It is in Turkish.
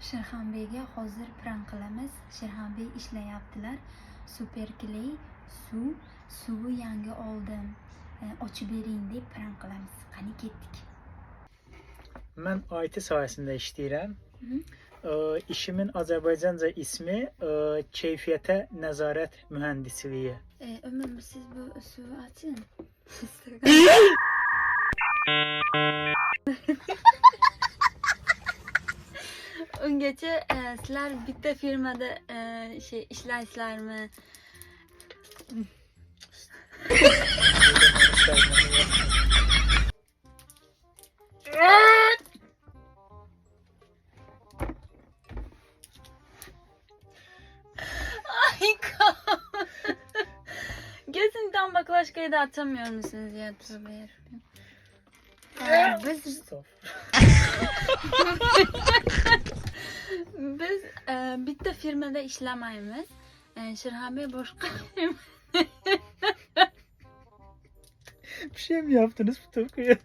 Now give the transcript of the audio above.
Shirxonbeyga hozir prank qilamiz. Shirxonbey ishlayaptilar. Superkley suvi yangi oldim. Ochib bering deb prank qilamiz. Qani ketdik. Ben IT sayesinde işləyirəm. İşimin Azərbaycanca ismi keyfiyyətə nəzarət mühəndisliyi. Ömür siz bu suvi açın. Ungacha sizlar bitta firmada ishlaysizlarmi? Gözünden baklaşkayı da atamıyor musunuz ya? Tövbe yarabbim. Biz bitta firmada ishlamaymiz. Shirxonbey boshqa Bir şey mi yaptınız bu tokuya?